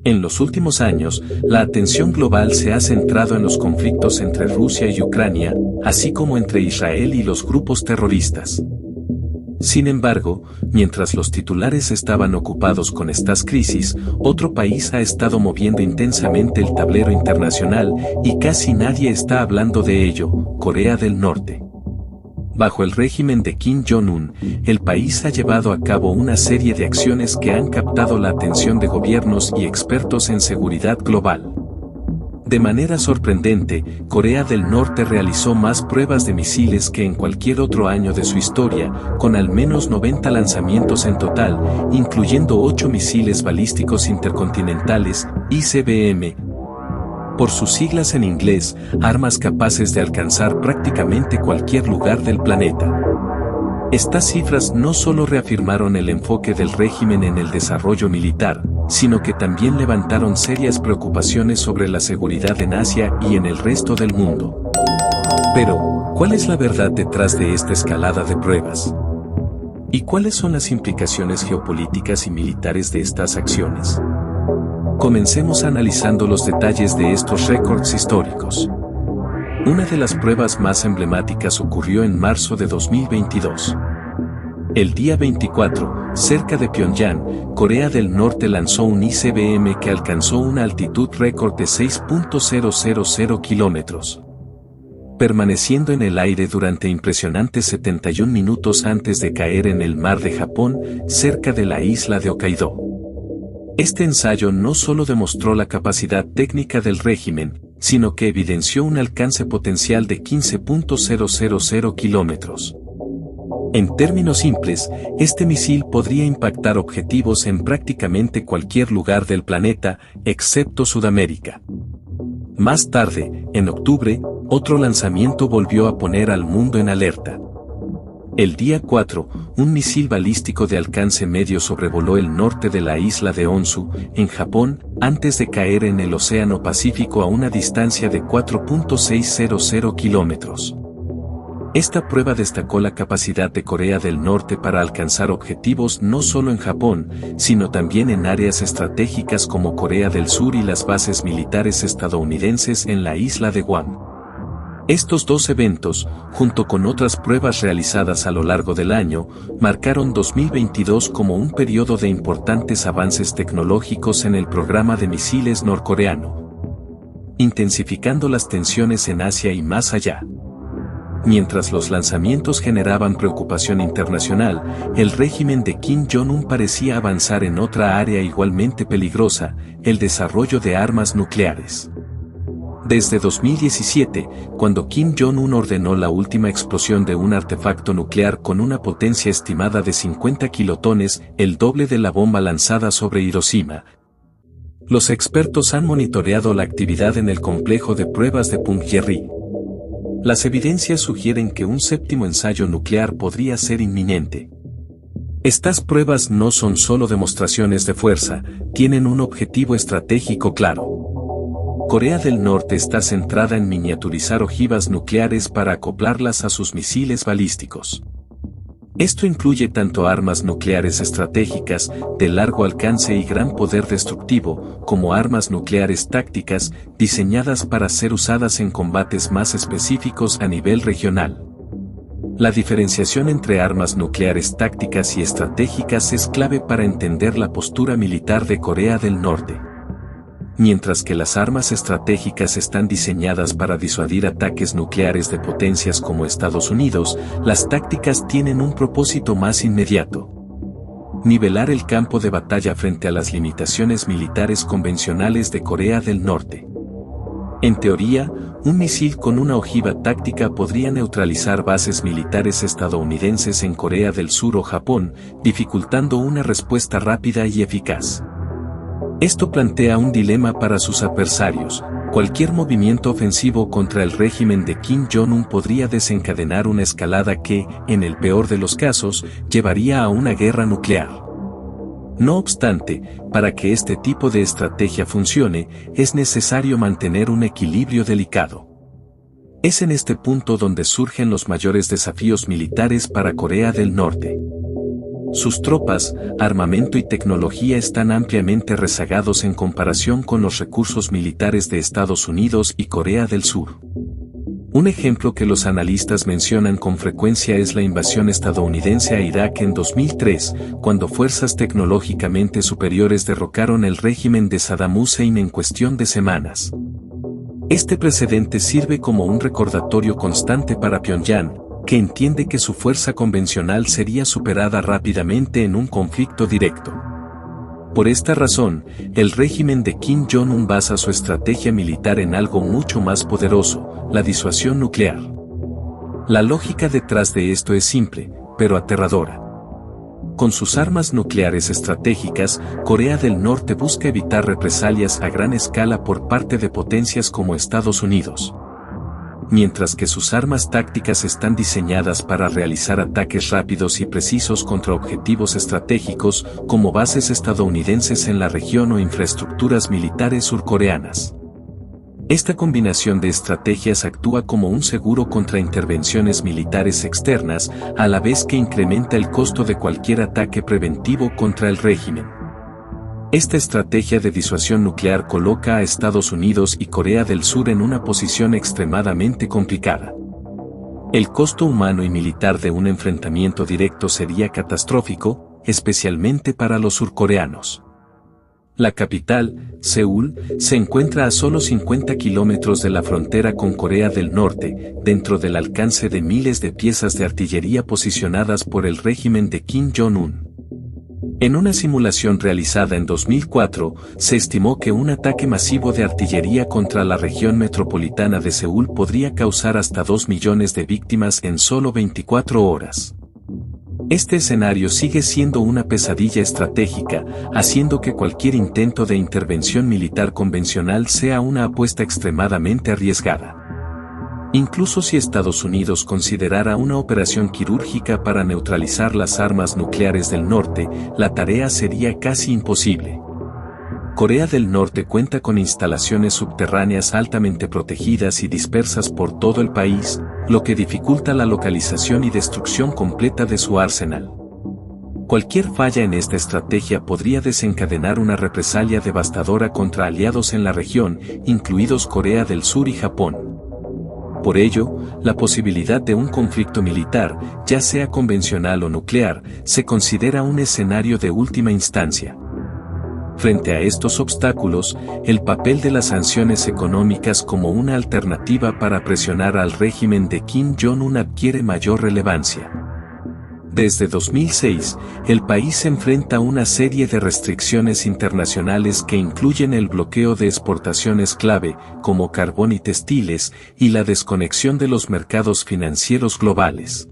En los últimos años, la atención global se ha centrado en los conflictos entre Rusia y Ucrania, así como entre Israel y los grupos terroristas. Sin embargo, mientras los titulares estaban ocupados con estas crisis, otro país ha estado moviendo intensamente el tablero internacional y casi nadie está hablando de ello: Corea del Norte. Bajo el régimen de Kim Jong-un, el país ha llevado a cabo una serie de acciones que han captado la atención de gobiernos y expertos en seguridad global. De manera sorprendente, Corea del Norte realizó más pruebas de misiles que en cualquier otro año de su historia, con al menos 90 lanzamientos en total, incluyendo 8 misiles balísticos intercontinentales, ICBM, por sus siglas en inglés, armas capaces de alcanzar prácticamente cualquier lugar del planeta. Estas cifras no solo reafirmaron el enfoque del régimen en el desarrollo militar, sino que también levantaron serias preocupaciones sobre la seguridad en Asia y en el resto del mundo. Pero, ¿cuál es la verdad detrás de esta escalada de pruebas? ¿Y cuáles son las implicaciones geopolíticas y militares de estas acciones? Comencemos analizando los detalles de estos récords históricos. Una de las pruebas más emblemáticas ocurrió en marzo de 2022. El día 24, cerca de Pyongyang, Corea del Norte lanzó un ICBM que alcanzó una altitud récord de 6.000 kilómetros, permaneciendo en el aire durante impresionantes 71 minutos antes de caer en el mar de Japón, cerca de la isla de Hokkaido. Este ensayo no solo demostró la capacidad técnica del régimen, sino que evidenció un alcance potencial de 15.000 kilómetros. En términos simples, este misil podría impactar objetivos en prácticamente cualquier lugar del planeta, excepto Sudamérica. Más tarde, en octubre, otro lanzamiento volvió a poner al mundo en alerta. El día 4, un misil balístico de alcance medio sobrevoló el norte de la isla de Honshu, en Japón, antes de caer en el Océano Pacífico a una distancia de 4.600 kilómetros. Esta prueba destacó la capacidad de Corea del Norte para alcanzar objetivos no solo en Japón, sino también en áreas estratégicas como Corea del Sur y las bases militares estadounidenses en la isla de Guam. Estos dos eventos, junto con otras pruebas realizadas a lo largo del año, marcaron 2022 como un periodo de importantes avances tecnológicos en el programa de misiles norcoreano, intensificando las tensiones en Asia y más allá. Mientras los lanzamientos generaban preocupación internacional, el régimen de Kim Jong-un parecía avanzar en otra área igualmente peligrosa: el desarrollo de armas nucleares. Desde 2017, cuando Kim Jong-un ordenó la última explosión de un artefacto nuclear con una potencia estimada de 50 kilotones, el doble de la bomba lanzada sobre Hiroshima, los expertos han monitoreado la actividad en el complejo de pruebas de Punggye-ri. Las evidencias sugieren que un séptimo ensayo nuclear podría ser inminente. Estas pruebas no son solo demostraciones de fuerza, tienen un objetivo estratégico claro. Corea del Norte está centrada en miniaturizar ojivas nucleares para acoplarlas a sus misiles balísticos. Esto incluye tanto armas nucleares estratégicas, de largo alcance y gran poder destructivo, como armas nucleares tácticas, diseñadas para ser usadas en combates más específicos a nivel regional. La diferenciación entre armas nucleares tácticas y estratégicas es clave para entender la postura militar de Corea del Norte. Mientras que las armas estratégicas están diseñadas para disuadir ataques nucleares de potencias como Estados Unidos, las tácticas tienen un propósito más inmediato: nivelar el campo de batalla frente a las limitaciones militares convencionales de Corea del Norte. En teoría, un misil con una ojiva táctica podría neutralizar bases militares estadounidenses en Corea del Sur o Japón, dificultando una respuesta rápida y eficaz. Esto plantea un dilema para sus adversarios: cualquier movimiento ofensivo contra el régimen de Kim Jong-un podría desencadenar una escalada que, en el peor de los casos, llevaría a una guerra nuclear. No obstante, para que este tipo de estrategia funcione, es necesario mantener un equilibrio delicado. Es en este punto donde surgen los mayores desafíos militares para Corea del Norte. Sus tropas, armamento y tecnología están ampliamente rezagados en comparación con los recursos militares de Estados Unidos y Corea del Sur. Un ejemplo que los analistas mencionan con frecuencia es la invasión estadounidense a Irak en 2003, cuando fuerzas tecnológicamente superiores derrocaron el régimen de Saddam Hussein en cuestión de semanas. Este precedente sirve como un recordatorio constante para Pyongyang, que entiende que su fuerza convencional sería superada rápidamente en un conflicto directo. Por esta razón, el régimen de Kim Jong-un basa su estrategia militar en algo mucho más poderoso, la disuasión nuclear. La lógica detrás de esto es simple, pero aterradora. Con sus armas nucleares estratégicas, Corea del Norte busca evitar represalias a gran escala por parte de potencias como Estados Unidos. Mientras que sus armas tácticas están diseñadas para realizar ataques rápidos y precisos contra objetivos estratégicos, como bases estadounidenses en la región o infraestructuras militares surcoreanas. Esta combinación de estrategias actúa como un seguro contra intervenciones militares externas, a la vez que incrementa el costo de cualquier ataque preventivo contra el régimen. Esta estrategia de disuasión nuclear coloca a Estados Unidos y Corea del Sur en una posición extremadamente complicada. El costo humano y militar de un enfrentamiento directo sería catastrófico, especialmente para los surcoreanos. La capital, Seúl, se encuentra a solo 50 kilómetros de la frontera con Corea del Norte, dentro del alcance de miles de piezas de artillería posicionadas por el régimen de Kim Jong-un. En una simulación realizada en 2004, se estimó que un ataque masivo de artillería contra la región metropolitana de Seúl podría causar hasta 2 millones de víctimas en solo 24 horas. Este escenario sigue siendo una pesadilla estratégica, haciendo que cualquier intento de intervención militar convencional sea una apuesta extremadamente arriesgada. Incluso si Estados Unidos considerara una operación quirúrgica para neutralizar las armas nucleares del norte, la tarea sería casi imposible. Corea del Norte cuenta con instalaciones subterráneas altamente protegidas y dispersas por todo el país, lo que dificulta la localización y destrucción completa de su arsenal. Cualquier falla en esta estrategia podría desencadenar una represalia devastadora contra aliados en la región, incluidos Corea del Sur y Japón. Por ello, la posibilidad de un conflicto militar, ya sea convencional o nuclear, se considera un escenario de última instancia. Frente a estos obstáculos, el papel de las sanciones económicas como una alternativa para presionar al régimen de Kim Jong-un adquiere mayor relevancia. Desde 2006, el país se enfrenta a una serie de restricciones internacionales que incluyen el bloqueo de exportaciones clave, como carbón y textiles, y la desconexión de los mercados financieros globales.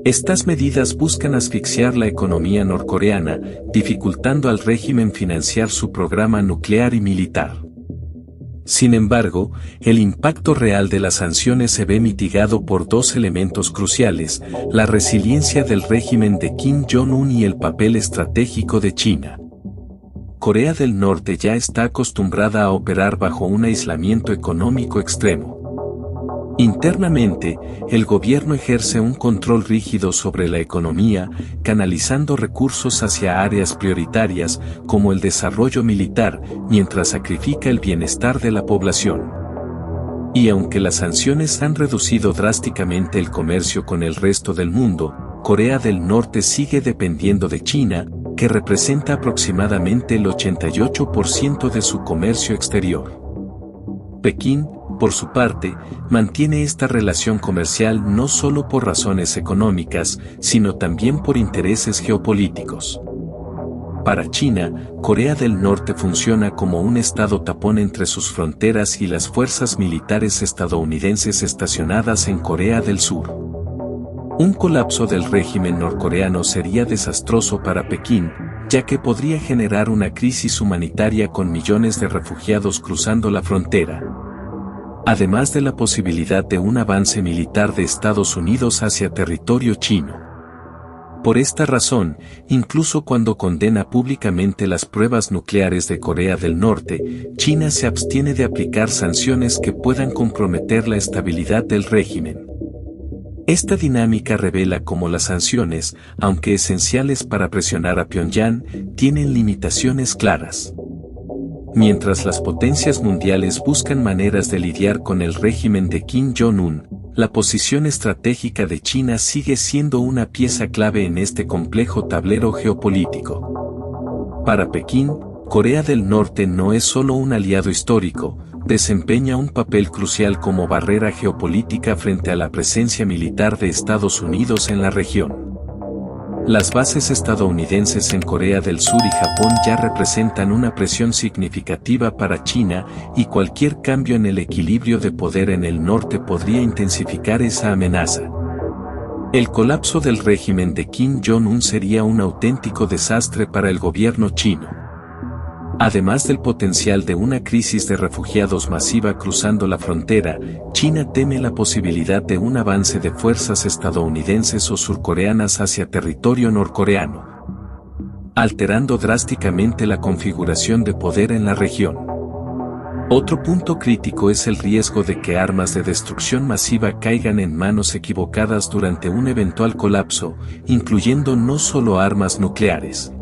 Estas medidas buscan asfixiar la economía norcoreana, dificultando al régimen financiar su programa nuclear y militar. Sin embargo, el impacto real de las sanciones se ve mitigado por dos elementos cruciales: la resiliencia del régimen de Kim Jong-un y el papel estratégico de China. Corea del Norte ya está acostumbrada a operar bajo un aislamiento económico extremo. Internamente, el gobierno ejerce un control rígido sobre la economía, canalizando recursos hacia áreas prioritarias, como el desarrollo militar, mientras sacrifica el bienestar de la población. Y aunque las sanciones han reducido drásticamente el comercio con el resto del mundo, Corea del Norte sigue dependiendo de China, que representa aproximadamente el 88% de su comercio exterior. Pekín, por su parte, mantiene esta relación comercial no solo por razones económicas, sino también por intereses geopolíticos. Para China, Corea del Norte funciona como un estado tapón entre sus fronteras y las fuerzas militares estadounidenses estacionadas en Corea del Sur. Un colapso del régimen norcoreano sería desastroso para Pekín, ya que podría generar una crisis humanitaria con millones de refugiados cruzando la frontera, además de la posibilidad de un avance militar de Estados Unidos hacia territorio chino. Por esta razón, incluso cuando condena públicamente las pruebas nucleares de Corea del Norte, China se abstiene de aplicar sanciones que puedan comprometer la estabilidad del régimen. Esta dinámica revela cómo las sanciones, aunque esenciales para presionar a Pyongyang, tienen limitaciones claras. Mientras las potencias mundiales buscan maneras de lidiar con el régimen de Kim Jong-un, la posición estratégica de China sigue siendo una pieza clave en este complejo tablero geopolítico. Para Pekín, Corea del Norte no es solo un aliado histórico, desempeña un papel crucial como barrera geopolítica frente a la presencia militar de Estados Unidos en la región. Las bases estadounidenses en Corea del Sur y Japón ya representan una presión significativa para China, y cualquier cambio en el equilibrio de poder en el norte podría intensificar esa amenaza. El colapso del régimen de Kim Jong-un sería un auténtico desastre para el gobierno chino. Además del potencial de una crisis de refugiados masiva cruzando la frontera, China teme la posibilidad de un avance de fuerzas estadounidenses o surcoreanas hacia territorio norcoreano, alterando drásticamente la configuración de poder en la región. Otro punto crítico es el riesgo de que armas de destrucción masiva caigan en manos equivocadas durante un eventual colapso, incluyendo no solo armas nucleares,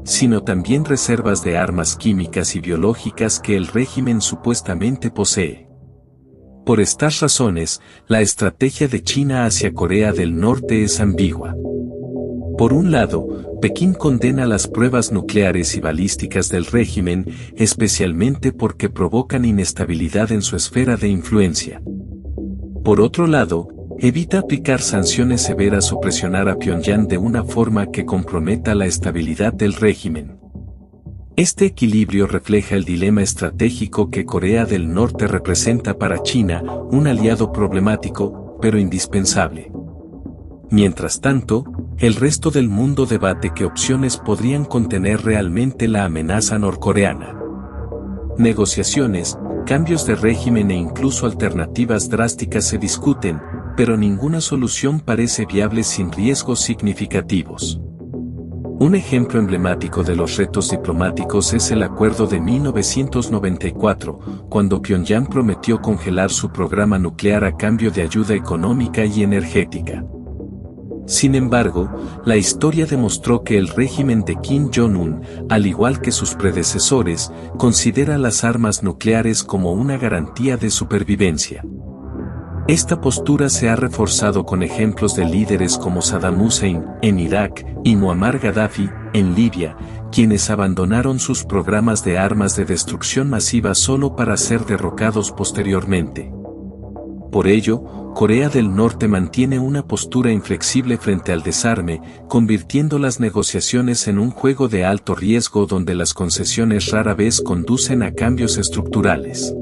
sino también reservas de armas químicas y biológicas que el régimen supuestamente posee. Por estas razones, la estrategia de China hacia Corea del Norte es ambigua. Por un lado, Pekín condena las pruebas nucleares y balísticas del régimen, especialmente porque provocan inestabilidad en su esfera de influencia. Por otro lado, evita aplicar sanciones severas o presionar a Pyongyang de una forma que comprometa la estabilidad del régimen. Este equilibrio refleja el dilema estratégico que Corea del Norte representa para China, un aliado problemático, pero indispensable. Mientras tanto, el resto del mundo debate qué opciones podrían contener realmente la amenaza norcoreana. Negociaciones, cambios de régimen e incluso alternativas drásticas se discuten, pero ninguna solución parece viable sin riesgos significativos. Un ejemplo emblemático de los retos diplomáticos es el acuerdo de 1994, cuando Pyongyang prometió congelar su programa nuclear a cambio de ayuda económica y energética. Sin embargo, la historia demostró que el régimen de Kim Jong-un, al igual que sus predecesores, considera las armas nucleares como una garantía de supervivencia. Esta postura se ha reforzado con ejemplos de líderes como Saddam Hussein, en Irak, y Muammar Gaddafi, en Libia, quienes abandonaron sus programas de armas de destrucción masiva solo para ser derrocados posteriormente. Por ello, Corea del Norte mantiene una postura inflexible frente al desarme, convirtiendo las negociaciones en un juego de alto riesgo donde las concesiones rara vez conducen a cambios estructurales.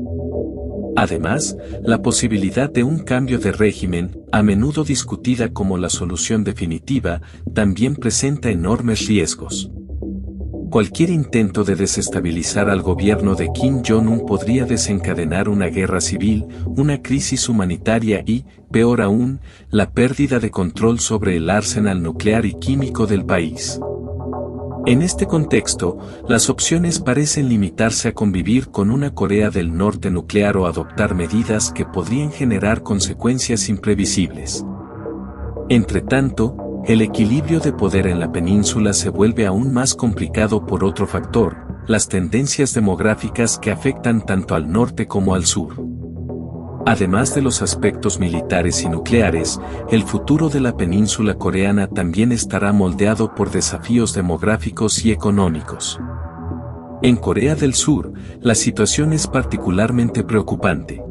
Además, la posibilidad de un cambio de régimen, a menudo discutida como la solución definitiva, también presenta enormes riesgos. Cualquier intento de desestabilizar al gobierno de Kim Jong-un podría desencadenar una guerra civil, una crisis humanitaria y, peor aún, la pérdida de control sobre el arsenal nuclear y químico del país. En este contexto, las opciones parecen limitarse a convivir con una Corea del Norte nuclear o adoptar medidas que podrían generar consecuencias imprevisibles. Entretanto, el equilibrio de poder en la península se vuelve aún más complicado por otro factor, las tendencias demográficas que afectan tanto al norte como al sur. Además de los aspectos militares y nucleares, el futuro de la península coreana también estará moldeado por desafíos demográficos y económicos. En Corea del Sur, la situación es particularmente preocupante.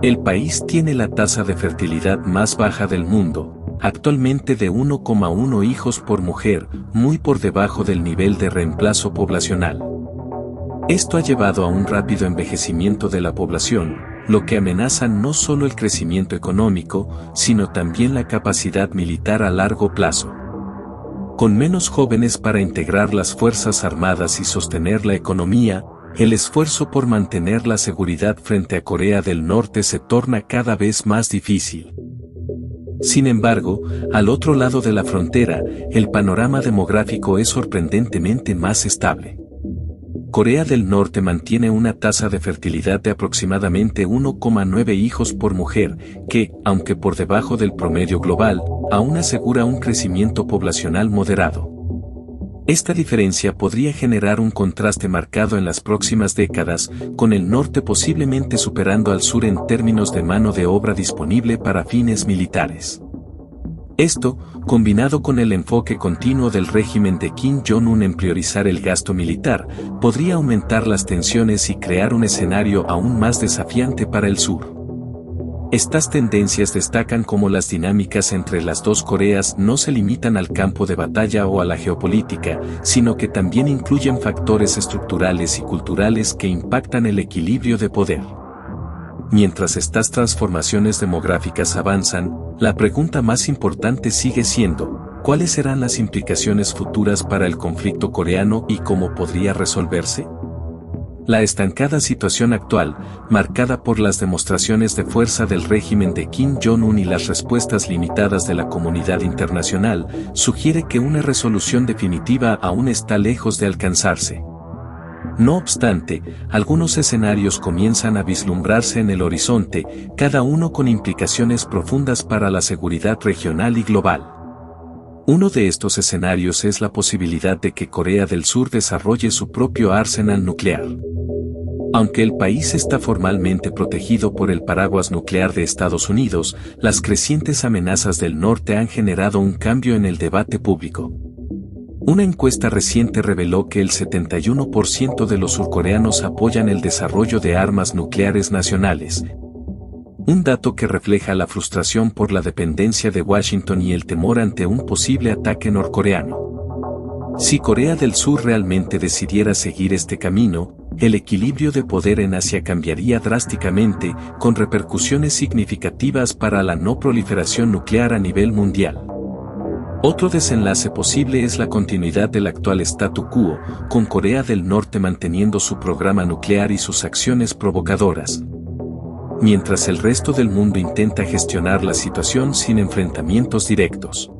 El país tiene la tasa de fertilidad más baja del mundo, actualmente de 1,1 hijos por mujer, muy por debajo del nivel de reemplazo poblacional. Esto ha llevado a un rápido envejecimiento de la población, lo que amenaza no solo el crecimiento económico, sino también la capacidad militar a largo plazo. Con menos jóvenes para integrar las Fuerzas Armadas y sostener la economía, el esfuerzo por mantener la seguridad frente a Corea del Norte se torna cada vez más difícil. Sin embargo, al otro lado de la frontera, el panorama demográfico es sorprendentemente más estable. Corea del Norte mantiene una tasa de fertilidad de aproximadamente 1,9 hijos por mujer, que, aunque por debajo del promedio global, aún asegura un crecimiento poblacional moderado. Esta diferencia podría generar un contraste marcado en las próximas décadas, con el norte posiblemente superando al sur en términos de mano de obra disponible para fines militares. Esto, combinado con el enfoque continuo del régimen de Kim Jong-un en priorizar el gasto militar, podría aumentar las tensiones y crear un escenario aún más desafiante para el sur. Estas tendencias destacan cómo las dinámicas entre las dos Coreas no se limitan al campo de batalla o a la geopolítica, sino que también incluyen factores estructurales y culturales que impactan el equilibrio de poder. Mientras estas transformaciones demográficas avanzan, la pregunta más importante sigue siendo, ¿cuáles serán las implicaciones futuras para el conflicto coreano y cómo podría resolverse? La estancada situación actual, marcada por las demostraciones de fuerza del régimen de Kim Jong-un y las respuestas limitadas de la comunidad internacional, sugiere que una resolución definitiva aún está lejos de alcanzarse. No obstante, algunos escenarios comienzan a vislumbrarse en el horizonte, cada uno con implicaciones profundas para la seguridad regional y global. Uno de estos escenarios es la posibilidad de que Corea del Sur desarrolle su propio arsenal nuclear. Aunque el país está formalmente protegido por el paraguas nuclear de Estados Unidos, las crecientes amenazas del norte han generado un cambio en el debate público. Una encuesta reciente reveló que el 71% de los surcoreanos apoyan el desarrollo de armas nucleares nacionales. Un dato que refleja la frustración por la dependencia de Washington y el temor ante un posible ataque norcoreano. Si Corea del Sur realmente decidiera seguir este camino, el equilibrio de poder en Asia cambiaría drásticamente, con repercusiones significativas para la no proliferación nuclear a nivel mundial. Otro desenlace posible es la continuidad del actual statu quo, con Corea del Norte manteniendo su programa nuclear y sus acciones provocadoras, mientras el resto del mundo intenta gestionar la situación sin enfrentamientos directos.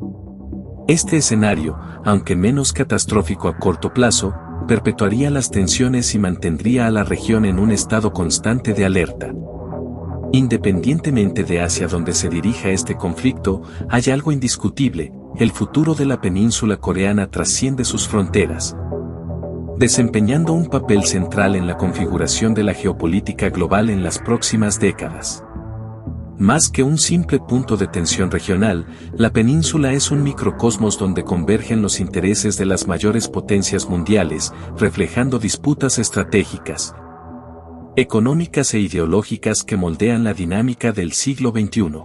Este escenario, aunque menos catastrófico a corto plazo, perpetuaría las tensiones y mantendría a la región en un estado constante de alerta. Independientemente de hacia dónde se dirija este conflicto, hay algo indiscutible: el futuro de la península coreana trasciende sus fronteras, desempeñando un papel central en la configuración de la geopolítica global en las próximas décadas. Más que un simple punto de tensión regional, la península es un microcosmos donde convergen los intereses de las mayores potencias mundiales, reflejando disputas estratégicas, económicas e ideológicas que moldean la dinámica del siglo XXI.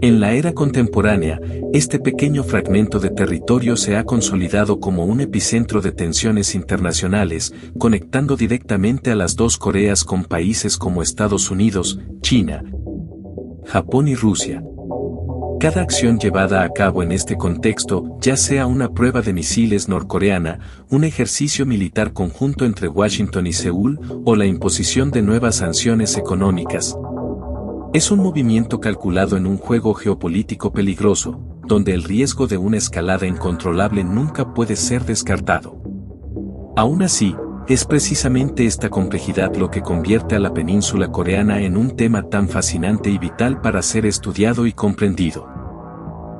En la era contemporánea, este pequeño fragmento de territorio se ha consolidado como un epicentro de tensiones internacionales, conectando directamente a las dos Coreas con países como Estados Unidos, China, Japón y Rusia. Cada acción llevada a cabo en este contexto, ya sea una prueba de misiles norcoreana, un ejercicio militar conjunto entre Washington y Seúl, o la imposición de nuevas sanciones económicas, es un movimiento calculado en un juego geopolítico peligroso, donde el riesgo de una escalada incontrolable nunca puede ser descartado. Aún así, es precisamente esta complejidad lo que convierte a la península coreana en un tema tan fascinante y vital para ser estudiado y comprendido.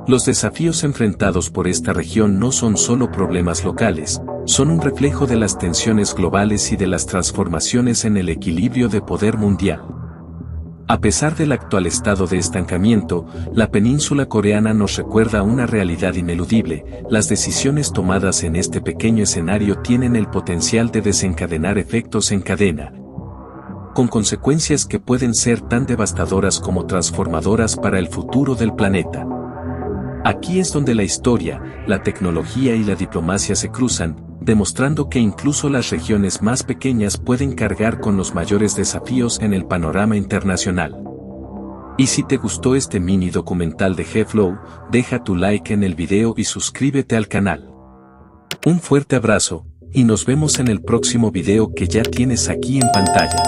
Los desafíos enfrentados por esta región no son solo problemas locales, son un reflejo de las tensiones globales y de las transformaciones en el equilibrio de poder mundial. A pesar del actual estado de estancamiento, la península coreana nos recuerda una realidad ineludible: las decisiones tomadas en este pequeño escenario tienen el potencial de desencadenar efectos en cadena, con consecuencias que pueden ser tan devastadoras como transformadoras para el futuro del planeta. Aquí es donde la historia, la tecnología y la diplomacia se cruzan, demostrando que incluso las regiones más pequeñas pueden cargar con los mayores desafíos en el panorama internacional. Y si te gustó este mini documental de G-Flow, deja tu like en el video y suscríbete al canal. Un fuerte abrazo, y nos vemos en el próximo video que ya tienes aquí en pantalla.